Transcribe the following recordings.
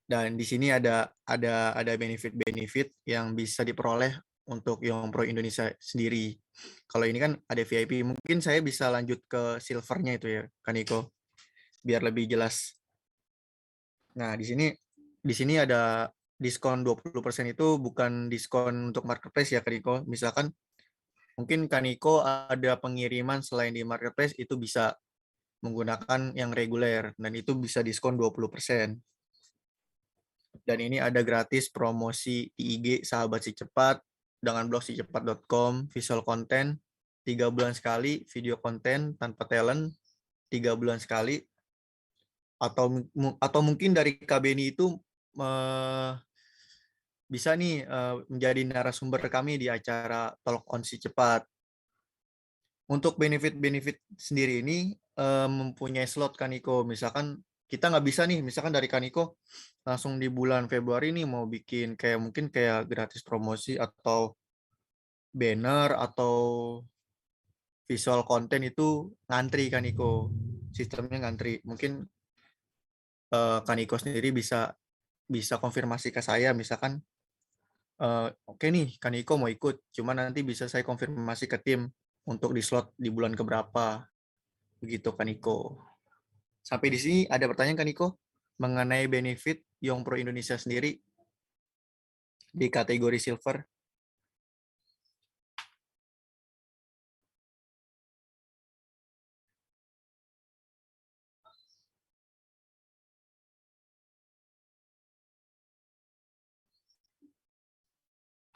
Dan di sini ada benefit-benefit yang bisa diperoleh untuk Young Pro Indonesia sendiri. Kalau ini kan ada VIP, mungkin saya bisa lanjut ke silvernya itu ya, Kaniko, biar lebih jelas. Nah, di sini ada diskon 20% itu bukan diskon untuk marketplace ya, Kaniko. Misalkan mungkin Kaniko ada pengiriman selain di marketplace itu bisa menggunakan yang reguler dan itu bisa diskon 20%. Dan ini ada gratis promosi di IG Sahabat Si Cepat dengan blog sicepat.com, visual content 3 bulan sekali, video konten tanpa talent 3 bulan sekali, atau mungkin dari KBNI itu bisa nih menjadi narasumber kami di acara Talk on Si Cepat. Untuk benefit-benefit sendiri ini mempunyai slot Kaniko. Misalkan kita nggak bisa nih, misalkan dari Kaniko langsung di bulan Februari nih mau bikin kayak mungkin kayak gratis promosi atau banner atau visual konten itu ngantri Kaniko. Sistemnya ngantri. Mungkin Kaniko sendiri bisa bisa konfirmasi ke saya misalkan oke nih Kaniko mau ikut, cuma nanti bisa saya konfirmasi ke tim untuk di slot di bulan keberapa. Begitu Kaniko. Sampai di sini ada pertanyaan kan Niko mengenai benefit Young Pro Indonesia sendiri di kategori silver.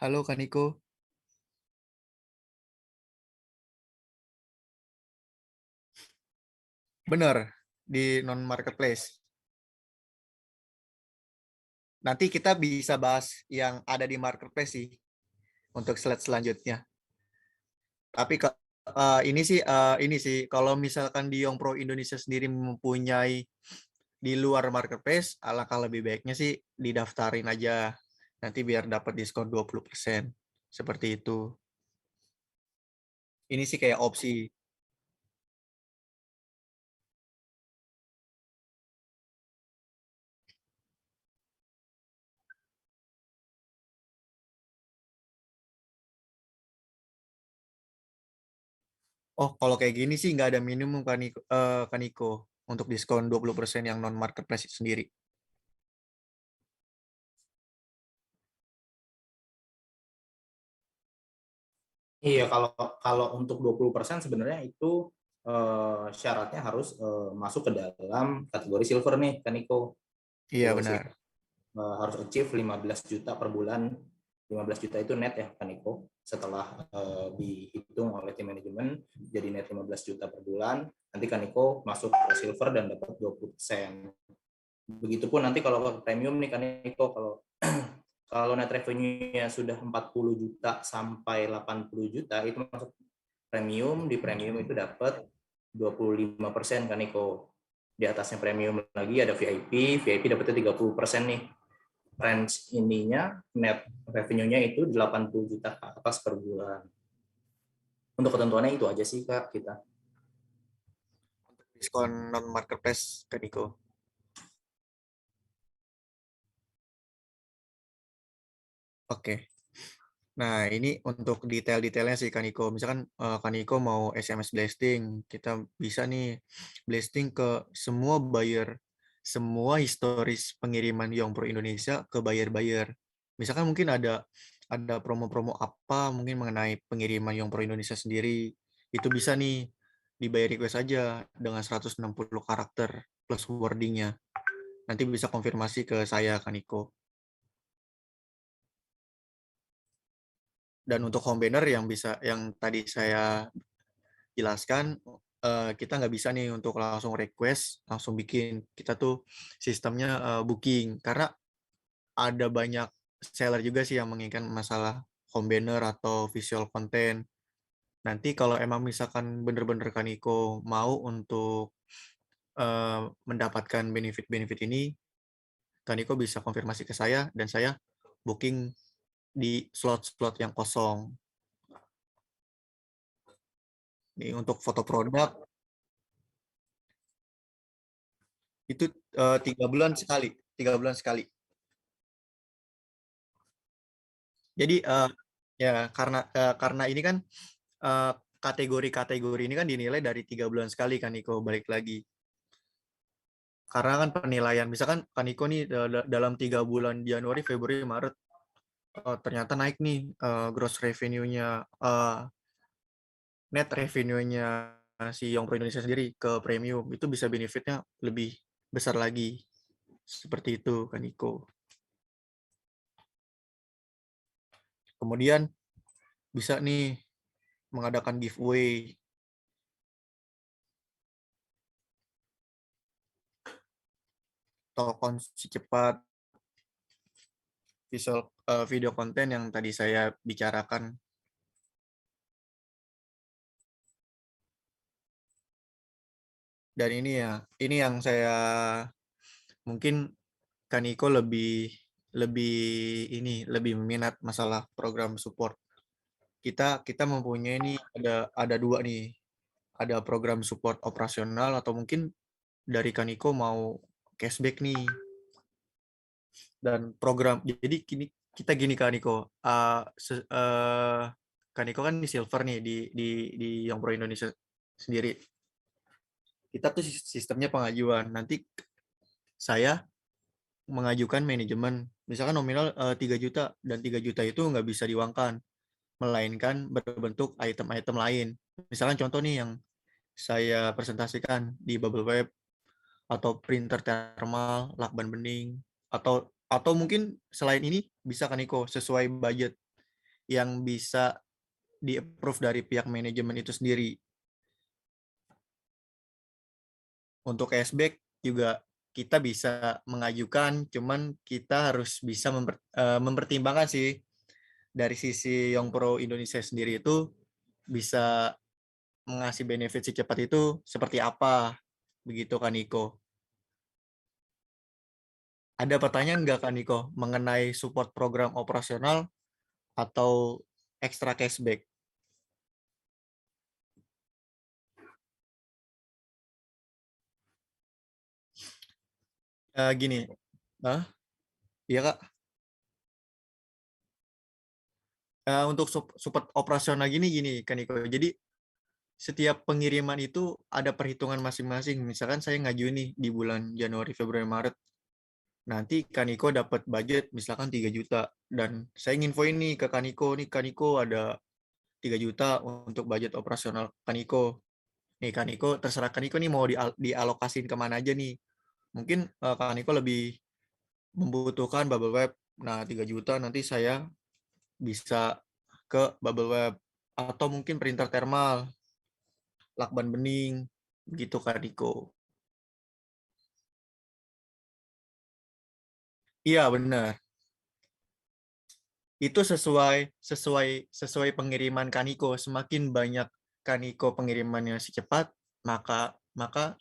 Halo Kaniko. Benar, di non marketplace. Nanti kita bisa bahas yang ada di marketplace sih untuk slide selanjutnya. Tapi ini sih kalau misalkan di Young Pro Indonesia sendiri mempunyai di luar marketplace, alangkah lebih baiknya sih didaftarin aja. Nanti biar dapat diskon 20%. Seperti itu. Ini sih kayak opsi. Oh, kalau kayak gini sih nggak ada minimum Kaniko untuk diskon 20% yang non marketplace sendiri. Iya, kalau kalau untuk 20% sebenarnya itu syaratnya harus masuk ke dalam kategori silver nih, kan Niko. Iya Kategori benar. silver harus achieve 15 juta per bulan. 15 juta itu net ya, kan Niko. Setelah dihitung oleh tim manajemen jadi net 15 juta per bulan, nanti kan Niko masuk ke silver dan dapat 20%. Begitupun nanti kalau ke premium nih kan Niko, kalau net revenue-nya sudah 40 juta sampai 80 juta itu masuk premium. Di premium itu dapat 25% kan Niko. Di atasnya premium lagi ada VIP dapatnya 30% nih. Range ininya net revenue-nya itu 80 juta ke atas per bulan. Untuk ketentuannya itu aja sih Kak kita. Diskon non marketplace Kaniko. Oke. Nah, ini untuk detail-detailnya sih Kaniko. Misalkan Kaniko mau SMS blasting, kita bisa nih blasting ke semua buyer, semua historis pengiriman Young Pro Indonesia ke buyer-buyer. Misalkan mungkin ada promo-promo apa mungkin mengenai pengiriman Young Pro Indonesia sendiri, itu bisa nih di buyer request aja dengan 160 karakter plus wordingnya. Nanti bisa konfirmasi ke saya Kaniko. Dan untuk home banner yang tadi saya jelaskan, kita nggak bisa nih untuk langsung request langsung bikin. Kita tuh sistemnya booking karena ada banyak seller juga sih yang menginginkan masalah home banner atau visual content. Nanti kalau emang misalkan bener-bener Kaniko mau untuk mendapatkan benefit-benefit ini, Kaniko bisa konfirmasi ke saya dan saya booking di slot-slot yang kosong. Nih untuk foto produk itu 3 bulan sekali, 3 bulan sekali. Jadi ya karena ini kan kategori-kategori ini kan dinilai dari 3 bulan sekali kan Niko, balik lagi. Karena kan penilaian, misalkan kan Niko nih dalam 3 bulan Januari, Februari, Maret ternyata naik nih gross revenue-nya, net revenue-nya si Yongpro Indonesia sendiri ke premium, itu bisa benefitnya lebih besar lagi. Seperti itu kan Niko. Kemudian bisa nih mengadakan giveaway atau konsi cepat, video konten yang tadi saya bicarakan. Dan ini yang saya mungkin Kaniko lebih meminat masalah program support. Kita mempunyai ini ada 2 nih. Ada program support operasional atau mungkin dari Kaniko mau cashback nih. Dan program, jadi kita gini Kaniko, Kaniko kan di silver nih di Yongpro Indonesia sendiri. Kita tuh sistemnya pengajuan. Nanti saya mengajukan manajemen, misalkan nominal 3 juta, dan 3 juta itu nggak bisa diuangkan, melainkan berbentuk item-item lain. Misalkan contoh nih yang saya presentasikan di Bubble Web, atau printer thermal, lakban bening, atau mungkin selain ini bisa kan Niko, sesuai budget yang bisa di-approve dari pihak manajemen itu sendiri. Untuk cashback juga kita bisa mengajukan, cuman kita harus bisa mempertimbangkan sih dari sisi Yongpro Indonesia sendiri itu bisa mengasih benefit si cepat itu seperti apa, begitu kan Niko. Ada pertanyaan nggak kan Niko mengenai support program operasional atau extra cashback? Gini, iya Kak. Untuk support operasional gini kan Niko. Jadi setiap pengiriman itu ada perhitungan masing-masing. Misalkan saya ngajuin nih di bulan Januari, Februari, Maret. Nanti Kaniko dapat budget misalkan 3 juta. Dan saya nginfoin nih ke Kaniko, nih Kaniko ada 3 juta untuk budget operasional Kaniko. Nih Kaniko, terserah Kaniko nih mau dialokasin kemana aja nih. Mungkin Kaniko lebih membutuhkan Bubble Web. Nah 3 juta nanti saya bisa ke Bubble Web. Atau mungkin printer thermal, lakban bening, gitu Kaniko. Iya benar. Itu sesuai pengiriman Kaniko. Semakin banyak Kaniko pengirimannya secepat, maka maka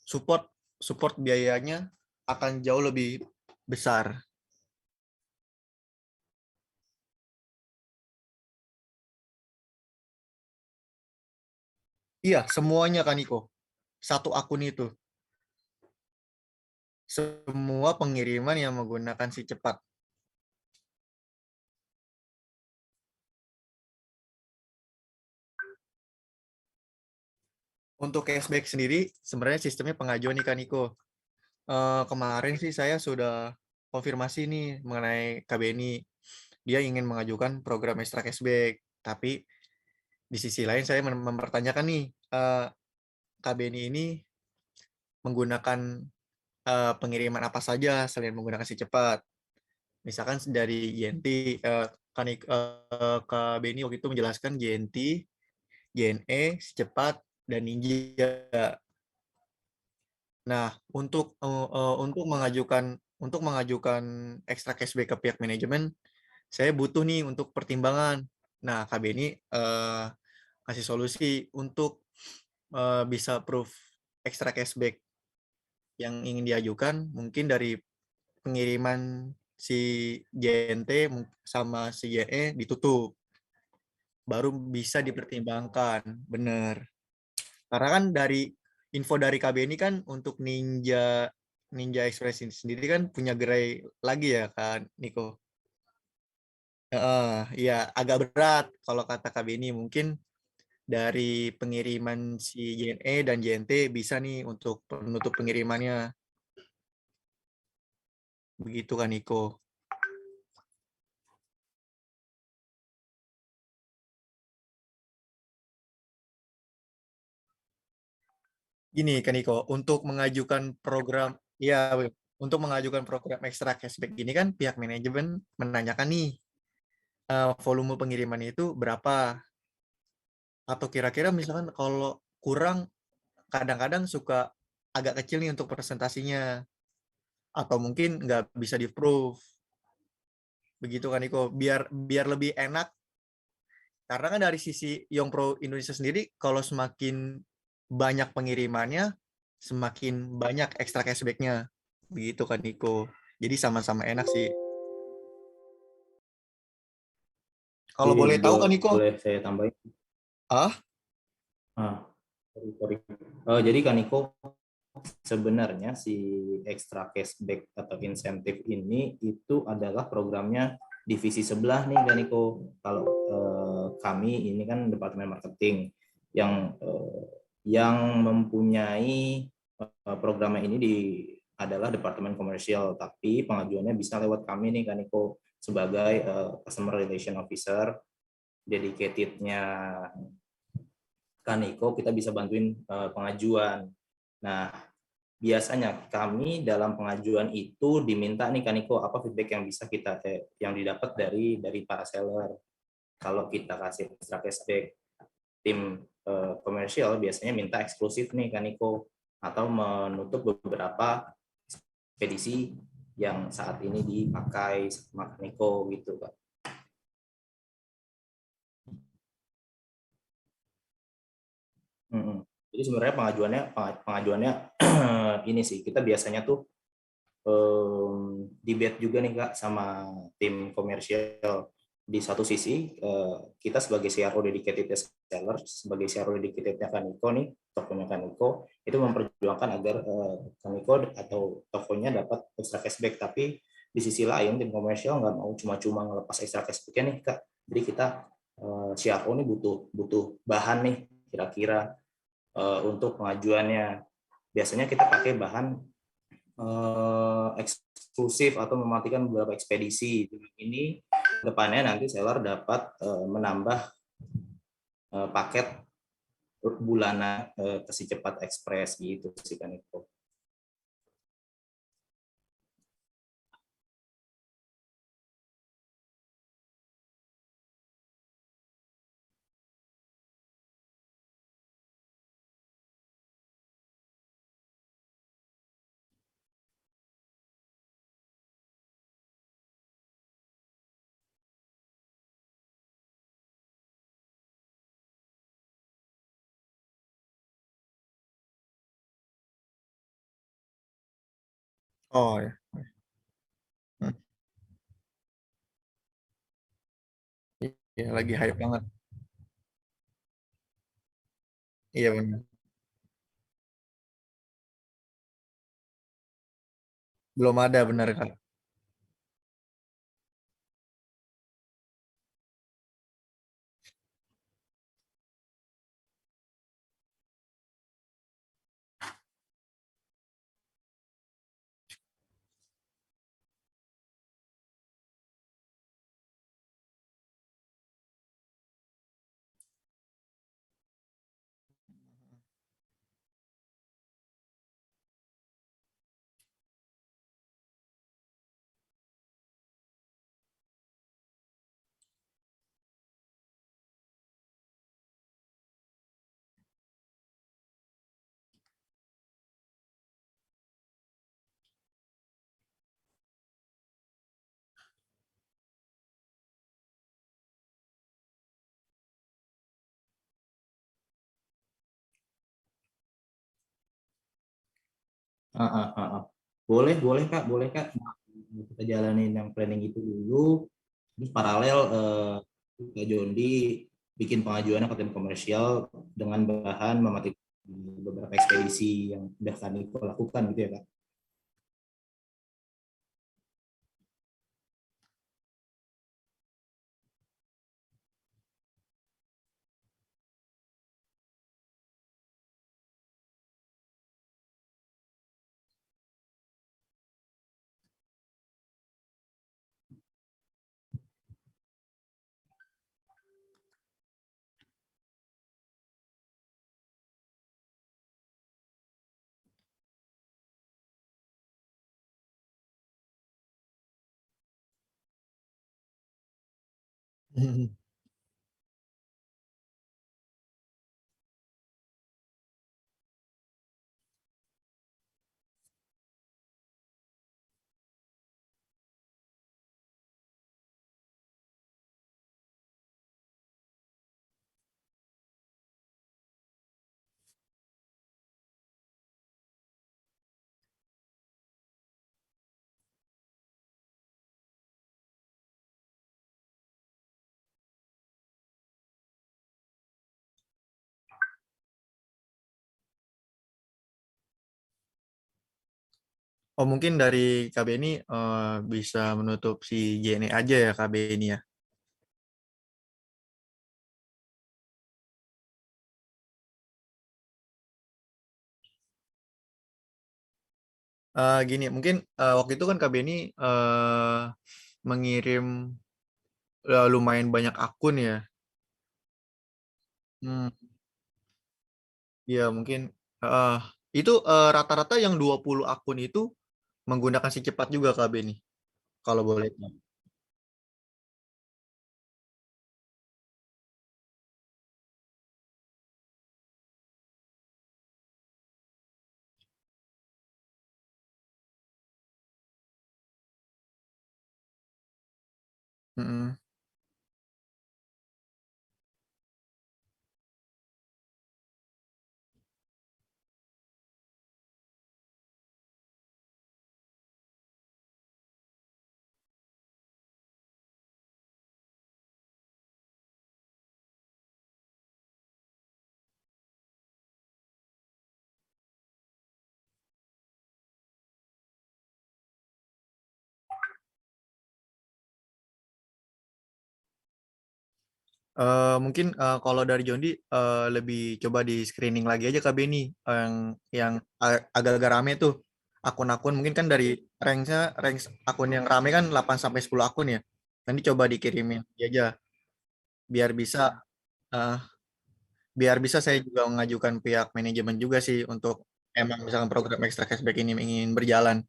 support support biayanya akan jauh lebih besar. Iya, semuanya Kaniko. Satu akun itu. Semua pengiriman yang menggunakan si cepat. Untuk cashback sendiri, sebenarnya sistemnya pengajuan nih Kaniko. Kemarin sih saya sudah konfirmasi nih mengenai KBNI. Dia ingin mengajukan program extra cashback, tapi di sisi lain saya mempertanyakan nih, KBNI ini menggunakan pengiriman apa saja selain menggunakan si cepat. Misalkan dari JNT, KBNI waktu itu menjelaskan JNT, JNE, si cepat, dan Ninja. Nah, untuk mengajukan extra cashback ke pihak manajemen, saya butuh nih untuk pertimbangan. Nah, KBNI kasih solusi untuk bisa approve extra cashback yang ingin diajukan, mungkin dari pengiriman si JNT sama si JE ditutup, baru bisa dipertimbangkan. Bener. Karena kan dari info dari KBNI kan untuk Ninja Express sendiri kan punya gerai lagi ya kan, Niko? Ya agak berat kalau kata KB ini mungkin dari pengiriman si JNE dan JNT bisa nih untuk penutup pengirimannya. Begitu kan Niko. Gini kan Niko, untuk mengajukan program ya untuk mengajukan program ekstra cashback ini kan pihak manajemen menanyakan nih volume pengiriman itu berapa atau kira-kira misalkan kalau kurang kadang-kadang suka agak kecil nih untuk presentasinya atau mungkin nggak bisa di approve begitu kan Niko biar biar lebih enak karena kan dari sisi Young Pro Indonesia sendiri kalau semakin banyak pengirimannya semakin banyak ekstra cashbacknya begitu kan Niko jadi sama-sama enak sih kalau Jadi boleh tahu kan Niko boleh saya tambahin. ah Ah, sorry. Jadi Kaniko, sebenarnya si extra cashback atau insentif ini itu adalah programnya divisi sebelah nih Kaniko. Kalau kami ini kan departemen marketing yang mempunyai programnya ini adalah departemen komersial, tapi pengajuannya bisa lewat kami nih Kaniko sebagai customer relation officer dedicatednya Kaneko, kita bisa bantuin pengajuan. Nah, biasanya kami dalam pengajuan itu diminta nih Kaneko apa feedback yang bisa kita yang didapat dari para seller. Kalau kita kasih extra cashback, tim komersial biasanya minta eksklusif nih Kaneko atau menutup beberapa ekspedisi yang saat ini dipakai sama Kaneko gitu Kak. Jadi sebenarnya pengajuannya ini sih kita biasanya tuh debate juga nih Kak sama tim komersial. Di satu sisi kita sebagai CRO dedicated seller, sebagai CRO dedicated Kaniko nih, tokonya Kaniko itu memperjuangkan agar Kaniko atau tokonya dapat extra cashback, tapi di sisi lain tim komersial nggak mau cuma-cuma ngelepas extra cashbacknya nih Kak. Jadi kita CRO nih butuh bahan nih kira-kira untuk pengajuannya. Biasanya kita pakai bahan eksklusif atau mematikan beberapa ekspedisi. Ini depannya nanti seller dapat menambah paket bulanan Kasih Cepat Express gitu sih kan itu. oh ya Hmm. Iya lagi hype banget iya benar belum ada benar Kak Boleh, boleh Kak, boleh Kak. Kita jalanin yang planning itu dulu. Terus paralel Kak Jondi bikin pengajuannya ke tim komersial dengan bahan mematikan beberapa ekspedisi yang sudah kami lakukan gitu ya Kak. Oh mungkin dari KB ini bisa menutup si JNE aja ya KB ini ya. Gini, mungkin waktu itu kan KB ini mengirim lumayan banyak akun ya. Hmm, ya mungkin eh, itu rata-rata yang 20 akun itu menggunakan si cepat juga KB ini, kalau boleh tahu. Mm-mm. Mungkin kalau dari Jondi lebih coba di screening lagi aja KB ini yang agak-agak rame tuh akun-akun mungkin kan dari rank akun yang rame kan 8 sampai 10 akun ya. Nanti coba dikirimin aja biar bisa eh, biar bisa saya juga mengajukan pihak manajemen juga sih untuk emang misalkan program extra cashback ini ingin berjalan.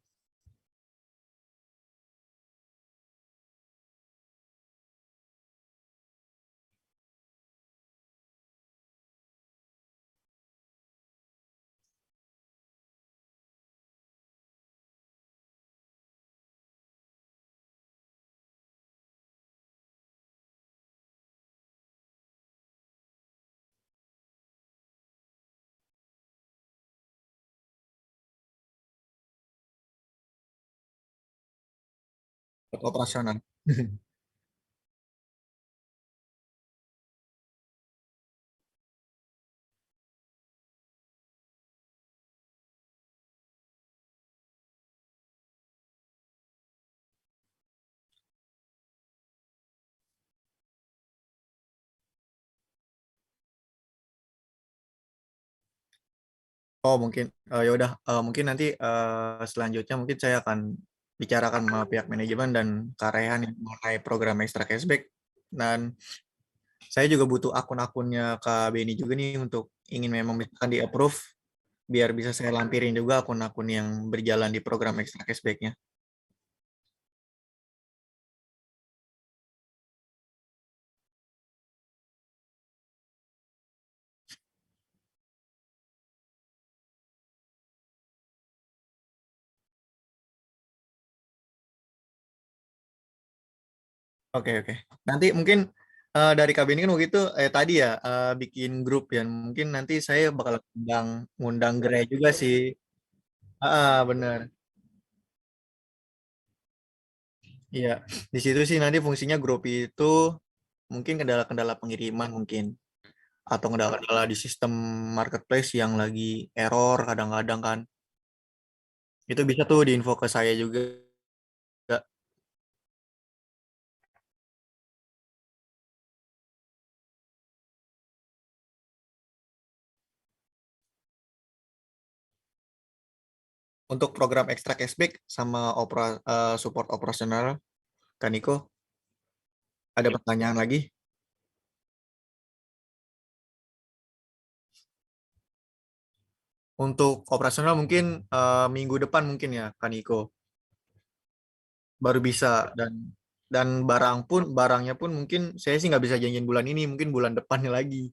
Untuk operasional. Oh mungkin ya udah mungkin nanti selanjutnya mungkin saya akan bicarakan sama pihak manajemen dan Karehan yang mengenai program extra cashback dan saya juga butuh akun-akunnya Kak Beni juga nih untuk ingin memang misalkan di approve biar bisa saya lampirin juga akun-akun yang berjalan di program extra cashbacknya. Oke oke. Nanti mungkin dari Kak Beni kan waktu itu tadi ya bikin grup ya mungkin nanti saya bakal ngundang Gre juga sih. Bener. Iya, di situ sih nanti fungsinya grup itu mungkin kendala-kendala pengiriman mungkin atau kendala-kendala di sistem marketplace yang lagi error kadang-kadang kan. Itu bisa tuh diinfo ke saya juga. Untuk program extra cashback sama support operasional, Kaniko, ada pertanyaan lagi? Untuk operasional mungkin minggu depan mungkin ya, Kaniko, baru bisa dan Dan barangnya pun mungkin saya sih nggak bisa janjiin bulan ini, mungkin bulan depannya lagi.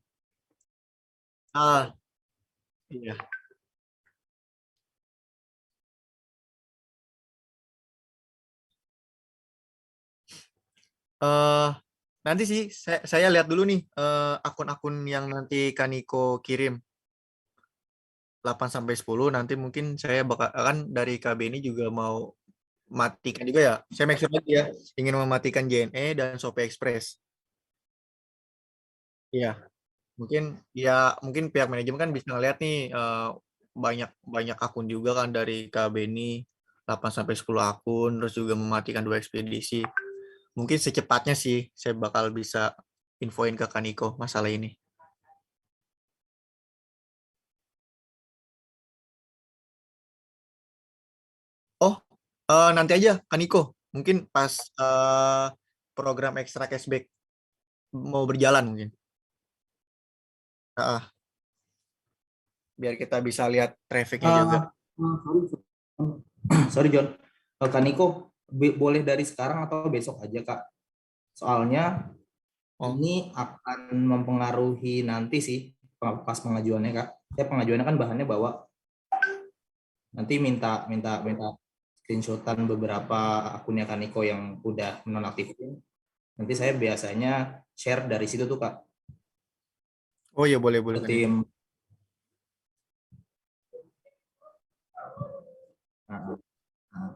Ah, iya. eh Nanti sih saya lihat dulu nih akun-akun yang nanti Kaniko kirim 8 sampai 10 nanti mungkin saya bakal kan dari KB ini juga mau matikan juga ya. Saya make sure lagi ya ingin mematikan JNE dan Shopee Express. Iya, mungkin ya mungkin pihak manajemen kan bisa ngeliat nih banyak banyak akun juga kan dari KB ini 8 sampai 10 akun terus juga mematikan 2 ekspedisi. Mungkin secepatnya sih saya bakal bisa infoin ke Kaniko masalah ini. Oh, nanti aja Kaniko. Mungkin pas program ekstra cashback mau berjalan mungkin. Ah, biar kita bisa lihat trafficnya juga. Sorry, sorry John. Kak Niko, boleh dari sekarang atau besok aja Kak? Soalnya Oh, ini akan mempengaruhi nanti sih pas pengajuannya Kak. Ya pengajuannya kan bahannya bawa nanti minta minta minta screenshotan beberapa akunnya Kaniko yang udah nonaktifin. Nanti saya biasanya share dari situ tuh Kak oh iya boleh boleh ke Kaniko. tim. Nah, nah, nah,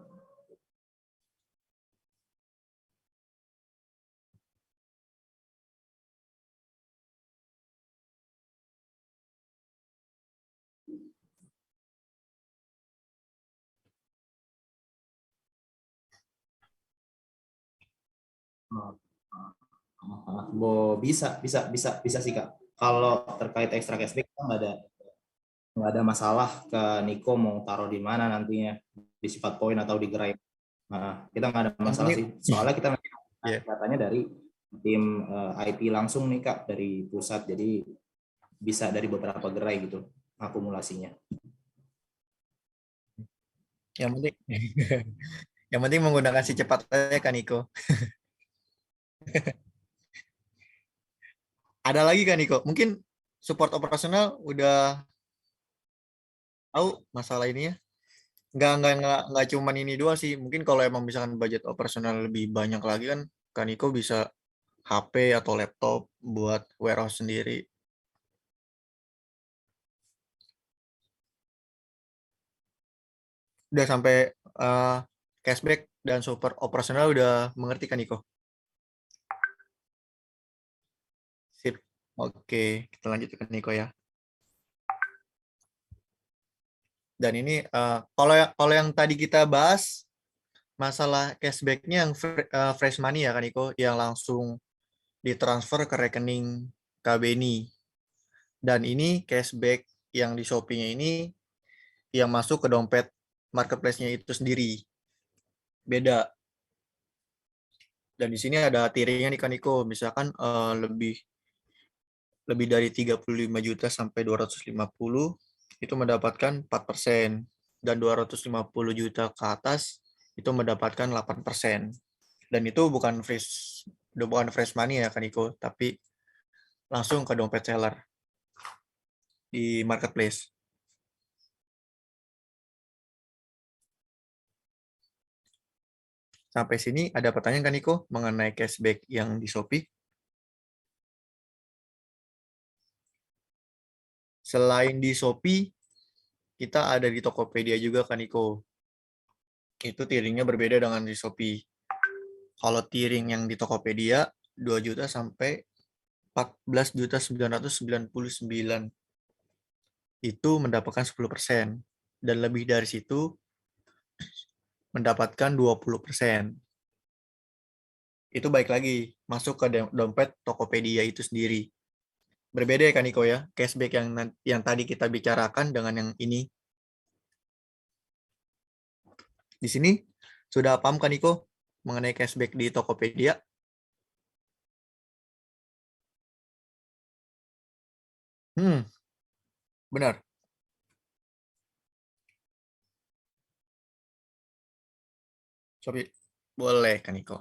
bisa sih Kak. Kalau terkait extra cashback kan nggak ada masalah ke Niko mau taruh di mana nantinya di sifat poin atau di gerai. Nah, kita nggak ada Yang masalah penting, sih. Soalnya kita nanti ya. datanya dari tim IT langsung nih Kak dari pusat. Jadi bisa dari beberapa gerai gitu akumulasinya. Yang penting, yang penting menggunakan si cepat aja Kaniko. Ada lagi Kaniko? Mungkin support operasional udah tahu masalah ini ya? Nggak cuman ini dua sih. Mungkin kalau emang misalkan budget operasional lebih banyak lagi kan, Kaniko bisa HP atau laptop buat warehouse sendiri. Udah sampai eh, cashback dan super operasional udah mengerti kan Niko? Sip. Oke, kita lanjut ke Niko ya. Dan ini kalau yang tadi kita bahas masalah cashbacknya yang fresh money ya kan Niko, yang langsung ditransfer ke rekening KBNI. Dan ini cashback yang di Shopee-nya ini yang masuk ke dompet marketplace-nya itu sendiri. Beda. Dan di sini ada tiringnya nih kan Niko, misalkan lebih lebih dari 35 juta sampai 250 itu mendapatkan 4% dan 250 juta ke atas itu mendapatkan 8%. Dan itu bukan fresh money ya kan Iko, tapi langsung ke dompet seller di marketplace. Sampai sini ada pertanyaan kan Iko mengenai cashback yang di Shopee? Selain di Shopee, kita ada di Tokopedia juga kan Iko. Itu tiringnya berbeda dengan di Shopee. Kalau tiring yang di Tokopedia 2 juta sampai 14.999 itu mendapatkan 10% dan lebih dari situ mendapatkan 20%. Itu baik lagi masuk ke dompet Tokopedia itu sendiri. Berbeda ya kan Niko ya, cashback yang tadi kita bicarakan dengan yang ini. Di sini sudah paham kan Niko mengenai cashback di Tokopedia? Hmm, benar. Shopee. Boleh kan Niko.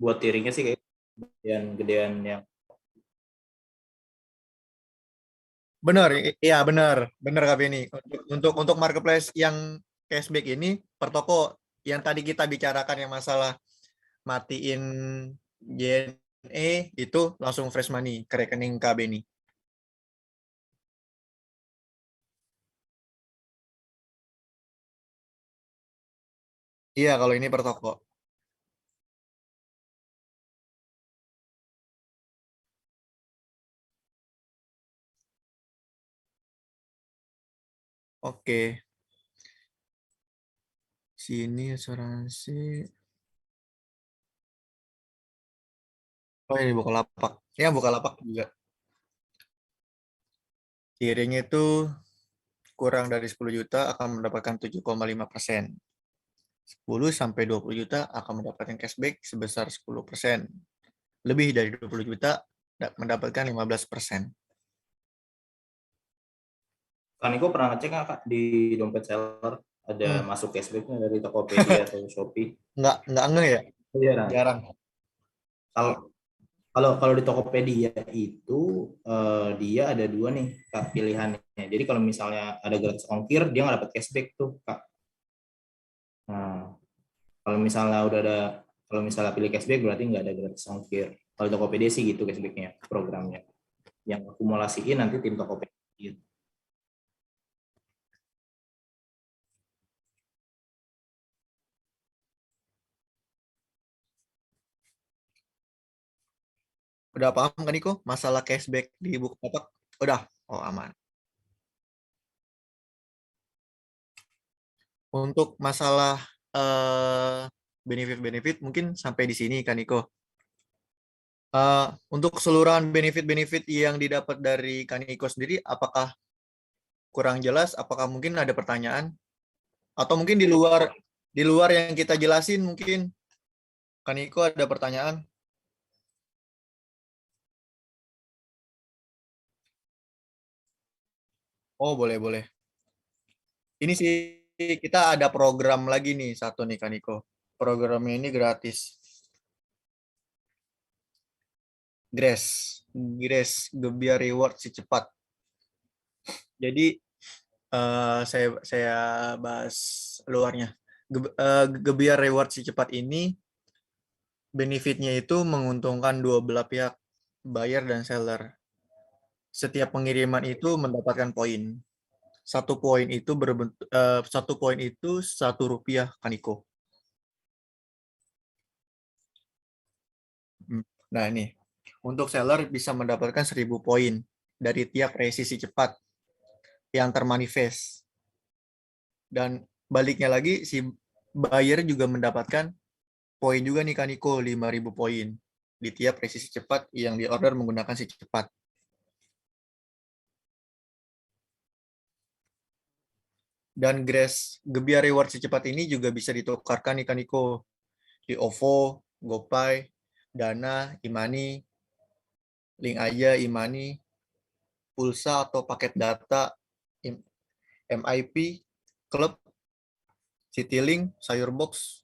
buat tiringnya sih kayak gedean yang Benar, iya benar, benar Kak Beni. Untuk marketplace yang cashback ini per toko yang tadi kita bicarakan yang masalah matiin JNE itu langsung fresh money ke rekening Kak Beni. Iya, kalau ini per toko. Oke, sini asuransi. Oh ini Bukalapak. Ya Bukalapak juga. Tiring itu kurang dari 10 juta akan mendapatkan 7,5%. 10 sampai 20 juta akan mendapatkan cashback sebesar 10%. Lebih dari 20 juta mendapatkan 15%. kan Niko pernah ngecek nggak Kak di dompet seller ada Hmm, masuk cashbacknya dari Tokopedia atau Shopee? nggak ngeh ya, Iya, nah. jarang. Kalau kalau kalau di Tokopedia itu dia ada dua nih Kak pilihannya. Jadi kalau misalnya ada gratis ongkir dia nggak dapat cashback tuh Kak. Nah, kalau misalnya udah ada kalau misalnya pilih cashback berarti nggak ada gratis ongkir. Kalau Tokopedia sih gitu cashbacknya programnya. Yang akumulasiin nanti tim Tokopedia. Udah paham kan Niko masalah cashback di Bukalapak? Udah, oh aman. Untuk masalah benefit-benefit mungkin sampai di sini kan Niko. Untuk keseluruhan benefit-benefit yang didapat dari Kaniko sendiri, apakah kurang jelas? Apakah mungkin ada pertanyaan? Atau mungkin di luar yang kita jelasin mungkin Kaniko ada pertanyaan? Oh boleh boleh. Ini sih kita ada program lagi nih satu nih Kaniko. Programnya ini gratis. Grace, Grace Gebiar Reward si cepat. Jadi saya bahas luarnya. Gebiar Reward si cepat ini benefitnya itu menguntungkan dua belah pihak, buyer dan seller. Setiap pengiriman itu mendapatkan poin. Satu poin itu Rp1 Kaniko. Nah ini untuk seller bisa mendapatkan 1.000 poin dari tiap resisi cepat yang termanifest. Dan baliknya lagi si buyer juga mendapatkan poin juga nih Kaniko 5.000 poin di tiap resisi cepat yang diorder menggunakan si cepat. Dan Grace Gebiar Reward si cepat ini juga bisa ditukarkan nih Kaniko di OVO, GoPay, Dana, Imani, Link aja, Imani, pulsa atau paket data, MIP, Klub, Citylink, Sayurbox,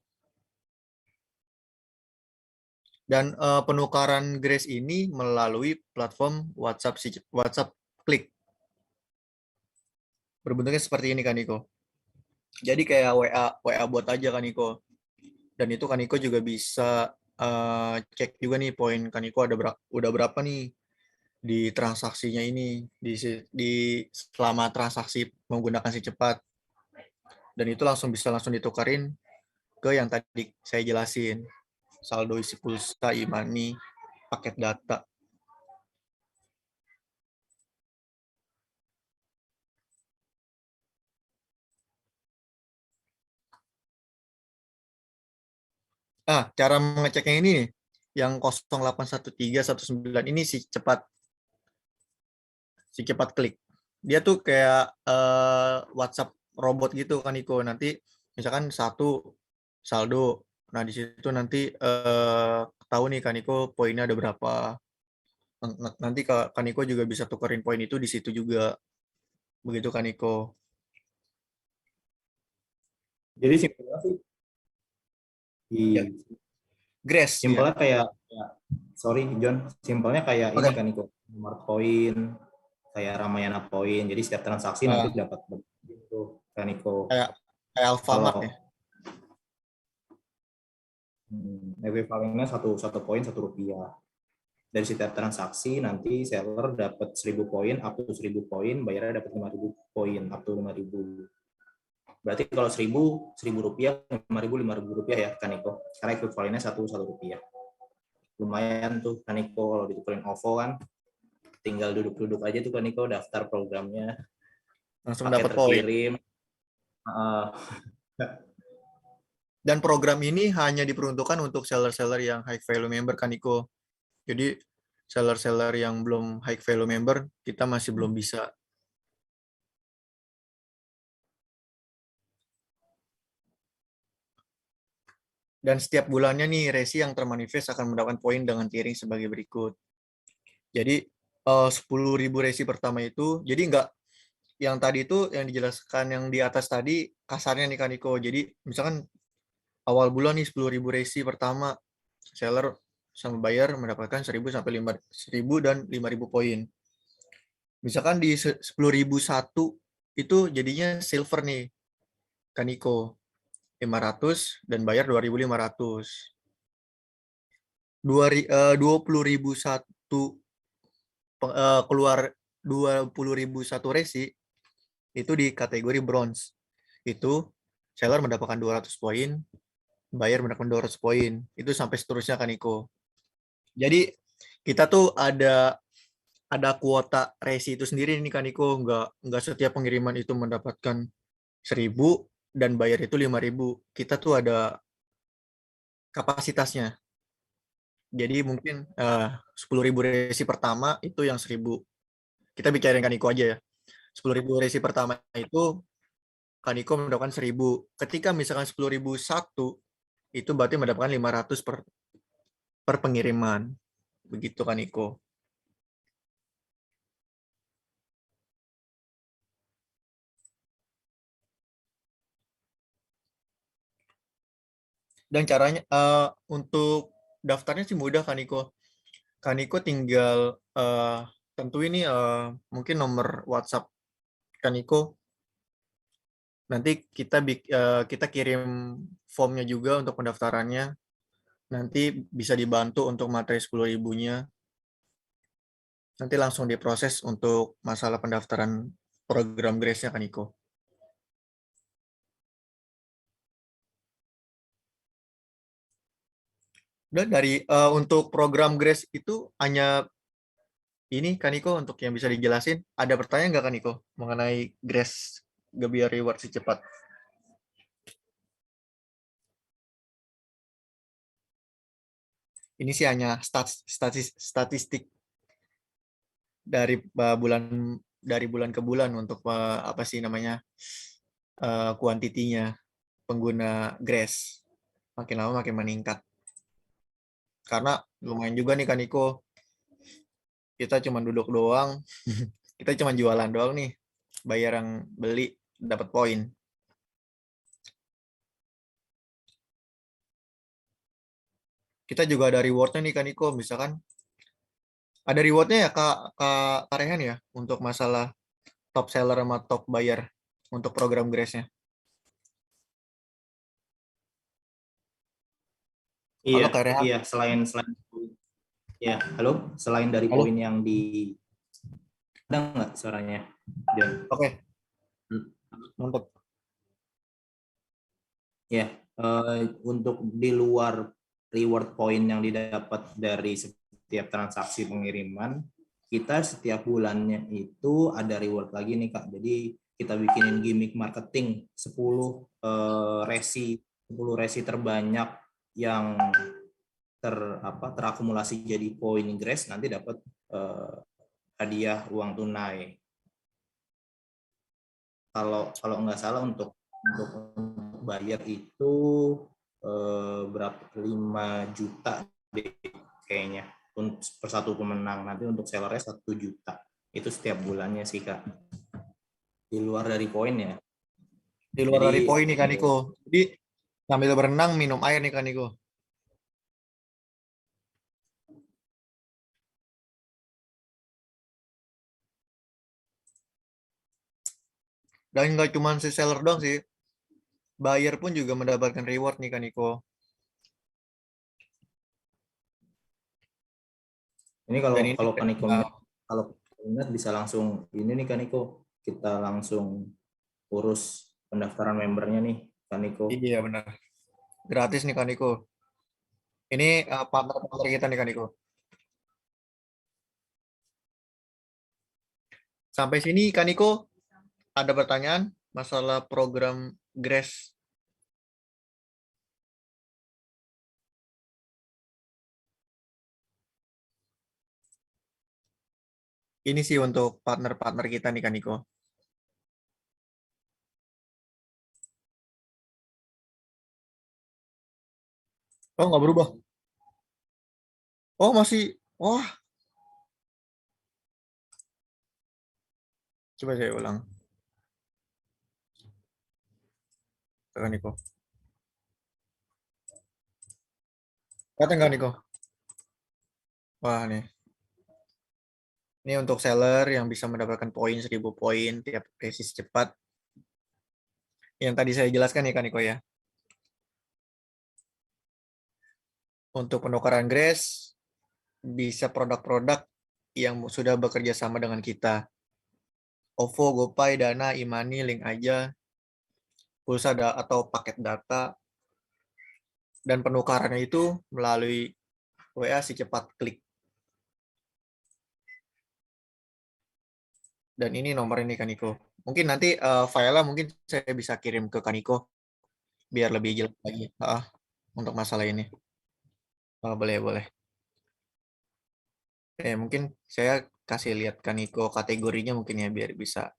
dan penukaran Grace ini melalui platform WhatsApp Klik. Berbentuknya seperti ini kan Niko. Jadi kayak WA buat aja kan Niko. Dan itu kan Niko juga bisa cek juga nih poin kan Niko udah berapa nih di transaksinya ini di selama transaksi menggunakan si cepat. Dan itu langsung ditukarin ke yang tadi saya jelasin. Saldo isi pulsa, e-money, paket data. Cara mengeceknya ini nih, yang 081319 ini si cepat klik. Dia tuh kayak WhatsApp robot gitu kan Iko. Nanti misalkan satu saldo. Nah, di situ nanti tahu nih kan Iko poinnya ada berapa. Nanti Kaniko juga bisa tukerin poin itu di situ juga. Begitu Kaniko. Jadi simpelnya sih di Ya, Grace dia. Simpelnya kayak sorry John, simpelnya kayak ini Oke. kan itu nomor poin, kayak Ramayana poin. Jadi setiap transaksi nanti Eh, dapat begitu kan Niko. kayak kayak Alfamart ya. Kalau ekuivalennya satu poin Rp1. Dari setiap transaksi nanti seller dapat 1.000 poin, up to 1.000 poin, bayarnya dapat 5.000 poin, up to 5.000. Berarti kalau 1.000 rupiah, 5.000 rupiah ya Kaniko. Karena ekuivalennya satu rupiah. Lumayan tuh Kaniko kalau ditukerin OVO kan. Tinggal duduk-duduk aja tuh Kaniko, daftar programnya, Langsung paket dapat poin. terkirim. Dan program ini hanya diperuntukkan untuk seller-seller yang high value member kan Niko. Jadi seller-seller yang belum high value member kita masih belum bisa. Dan setiap bulannya nih resi yang termanifest akan mendapatkan poin dengan tiering sebagai berikut. Jadi 10.000 resi pertama itu, jadi nggak yang tadi itu yang dijelaskan yang di atas tadi kasarnya nih Kaniko. Jadi misalkan awal bulan nih 10.000 resi pertama, seller sama buyer mendapatkan 1.000 sampai 1.000 dan 5.000 poin. Misalkan di 10.001 itu jadinya silver nih Kaniko 500 dan bayar 2.500. 20.001 keluar 20.001 resi itu di kategori bronze. Itu seller mendapatkan 200 poin, buyer mendapatkan 200 poin. Itu sampai seterusnya kan Niko. Jadi kita tuh ada kuota resi itu sendiri nih kan Niko, nggak setiap pengiriman itu mendapatkan 1.000 dan bayar itu 5.000. Kita tuh ada kapasitasnya. Jadi mungkin 10.000 resi pertama itu yang 1.000. Kita bicarain Kaniko aja ya. 10.000 resi pertama itu Kaniko mendapatkan 1.000. Ketika misalkan 10.001 itu berarti mendapatkan 500 per pengiriman. Begitu Kaniko. Dan caranya untuk daftarnya sih mudah Kaniko. Kaniko tinggal tentuin nih mungkin nomor WhatsApp Kaniko. Nanti kita kirim formnya juga untuk pendaftarannya. Nanti bisa dibantu untuk materi 10.000-nya. Nanti langsung diproses untuk masalah pendaftaran program Grace-nya Kaniko. Dan dari untuk program Grace itu hanya ini Kaniko untuk yang bisa dijelasin. Ada pertanyaan nggak Kaniko mengenai Grace Gebiar Reward si cepat? Ini sih hanya statistik dari bulan ke bulan untuk apa sih namanya kuantitinya pengguna Grace makin lama makin meningkat. Karena lumayan juga nih Kaniko, kita cuma duduk doang, kita cuma jualan doang nih, bayar yang beli dapat poin. Kita juga ada rewardnya nih Kaniko, misalkan ada rewardnya ya Kak Rehan ya untuk masalah top seller sama top buyer untuk program Grace-nya. Iya, Halo Kak Rehan. iya selain ya, halo, selain dari Halo. poin yang di ada nggak suaranya, John? Oke. Mantap. Ya, untuk di luar reward point yang didapat dari setiap transaksi pengiriman, kita setiap bulannya itu ada reward lagi nih Kak. Jadi kita bikinin gimmick marketing 10 resi terbanyak yang terakumulasi jadi poin Grace nanti dapat hadiah uang tunai. Kalau nggak salah untuk bayar itu berapa 5 juta deh kayaknya per satu pemenang. Nanti untuk sellernya 1 juta itu setiap bulannya sih Kak, di luar dari poin ya. Di luar Jadi dari poin nih Kaniko. Jadi sambil berenang minum air nih Kaniko. Dan nggak cuma si seller doang sih, buyer pun juga mendapatkan reward nih kan Niko. Ini kalau Dan ini kalau Kaniko kalau ingat bisa langsung ini nih Kaniko, kita langsung urus pendaftaran membernya nih Kaniko. iya benar, gratis nih kan Niko. Ini partner-partner kita nih kan Niko. Sampai sini kan Niko, ada pertanyaan masalah program Grace. Ini sih untuk partner-partner kita nih kan Niko. Oh nggak berubah. Oh masih. Wah, coba saya ulang. Kan Niko. Kata nggak Niko? Wah nih. Ini untuk seller yang bisa mendapatkan poin 1000 poin tiap sesi cepat. Yang tadi saya jelaskan ya kan Niko ya. Untuk penukaran Grace bisa produk-produk yang sudah bekerja sama dengan kita. OVO, GoPay, Dana, Imani, Link aja, pulsa atau paket data, dan penukarannya itu melalui WA si cepat klik. Dan ini nomor ini Kaniko. Mungkin nanti filenya mungkin saya bisa kirim ke Kaniko biar lebih jelas lagi untuk masalah ini. Boleh, boleh. Mungkin saya kasih lihat Kaniko kategorinya mungkin ya biar bisa.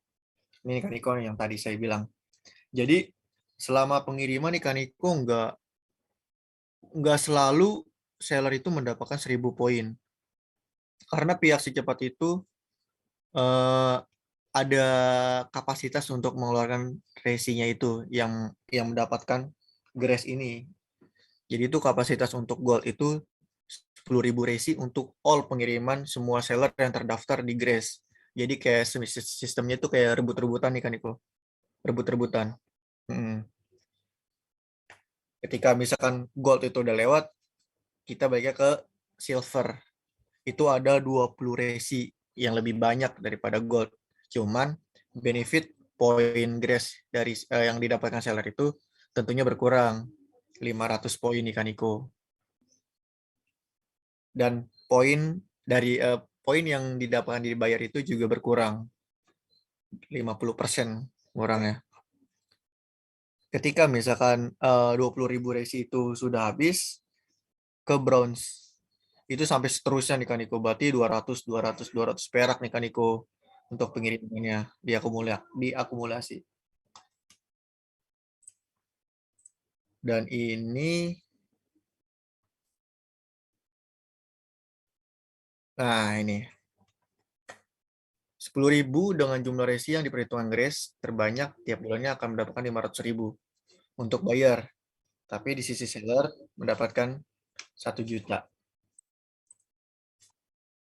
Ini Kaniko yang tadi saya bilang. Jadi selama pengiriman nih Kaniko nggak selalu seller itu mendapatkan 1000 poin. Karena pihak si cepat itu eh, ada kapasitas untuk mengeluarkan resinya itu yang mendapatkan Grace ini. Jadi itu kapasitas untuk Gold itu 10.000 resi untuk all pengiriman semua seller yang terdaftar di Grace. Jadi kayak sistemnya itu kayak rebut-rebutan nih kan Niko. Rebut-rebutan. Hmm. Ketika misalkan Gold itu udah lewat, kita baiknya ke Silver. Itu ada 20 resi yang lebih banyak daripada Gold. Cuman benefit poin Grace dari yang didapatkan seller itu tentunya berkurang 500 poin nih Kaniko. Dan poin dari poin yang didapatkan dibayar itu juga berkurang 50% kurangnya. Ketika misalkan 20.000 resi itu sudah habis ke bronze itu sampai seterusnya nih Kaniko, berarti 200 perak nih Kaniko untuk pengirimannya diakumulasi. Dan ini nah ini 10.000 dengan jumlah resi yang diperhitungkan Grace terbanyak tiap bulannya akan mendapatkan 500.000 untuk bayar. Tapi di sisi seller mendapatkan 1 juta.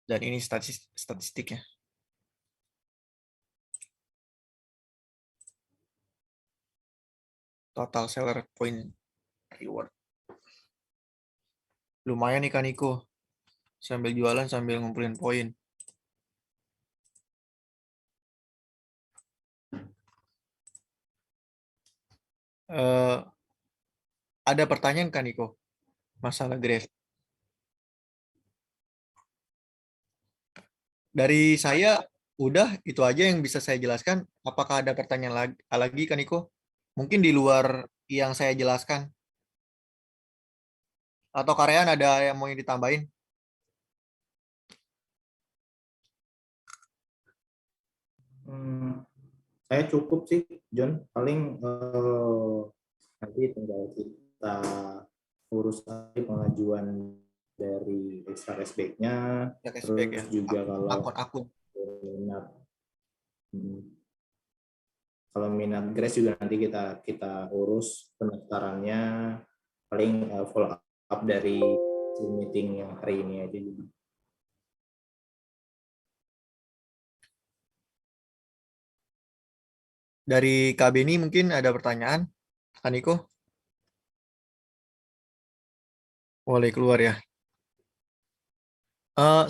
Dan ini statistiknya. Total seller point reward. Lumayan nih Kaniko. Sambil jualan sambil ngumpulin poin. Ada pertanyaan kan Niko? Masalah Grace. Dari saya udah itu aja yang bisa saya jelaskan. Apakah ada pertanyaan lagi kan Niko? Mungkin di luar yang saya jelaskan. Atau Karyan ada yang mau ditambahin? Saya cukup sih John, paling nanti tinggal kita urus lagi pengajuan dari extra cashback-nya, Ya cashback ya. terus juga kalau Akun-akun. minat kalau minat Grace juga nanti kita kita urus pendaftarannya, paling follow up dari meeting yang hari ini aja juga. Dari Kak Beni mungkin ada pertanyaan, Kak Niko? Boleh keluar ya.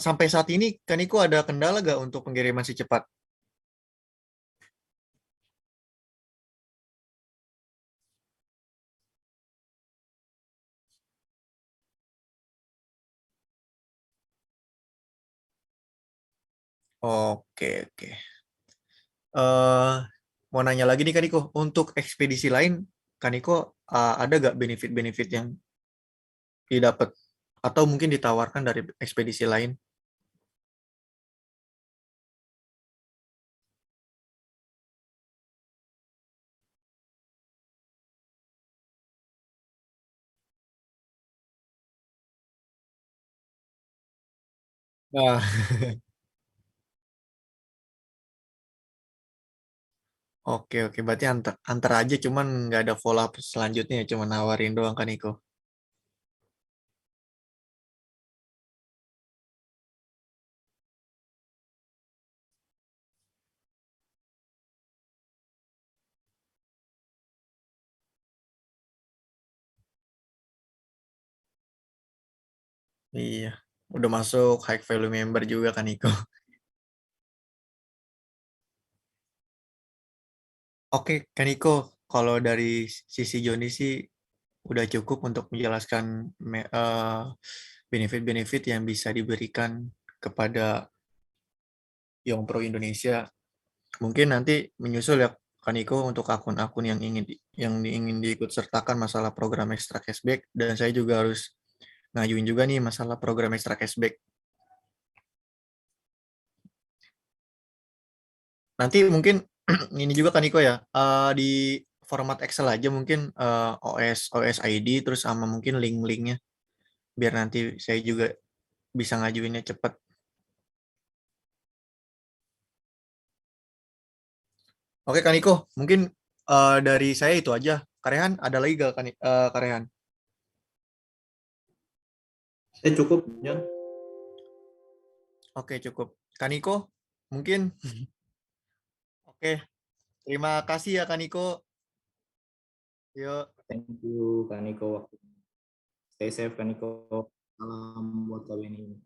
Sampai saat ini, Kak Niko ada kendala nggak untuk pengiriman si cepat? Oke, oke. eh Mau nanya lagi nih Kak Niko, untuk ekspedisi lain, Kak Niko ada nggak benefit-benefit yang didapat atau mungkin ditawarkan dari ekspedisi lain? Nah, oke oke, berarti antar aja, cuman nggak ada follow up selanjutnya, cuma nawarin doang Kak Niko. Iya, udah masuk high value member juga Kak Niko. Oke Kak Niko, kalau dari sisi Joni sih udah cukup untuk menjelaskan benefit-benefit yang bisa diberikan kepada Young Pro Indonesia. Mungkin nanti menyusul ya Kaniko untuk akun-akun yang ingin diikut sertakan masalah program extra cashback, dan saya juga harus ngajuin juga nih masalah program extra cashback. Nanti mungkin ini juga Kaniko ya, di format Excel aja mungkin, OS ID terus sama mungkin link-linknya biar nanti saya juga bisa ngajuinnya cepat. Oke Kaniko, mungkin dari saya itu aja. Karehan ada lagi gak Karehan? Cukup, John. Oke cukup. Kaniko, mungkin oke. Terima kasih ya Kaniko. Yuk. Thank you, Kak Niko. Stay safe, Kak Niko. Salam buat kalian ini.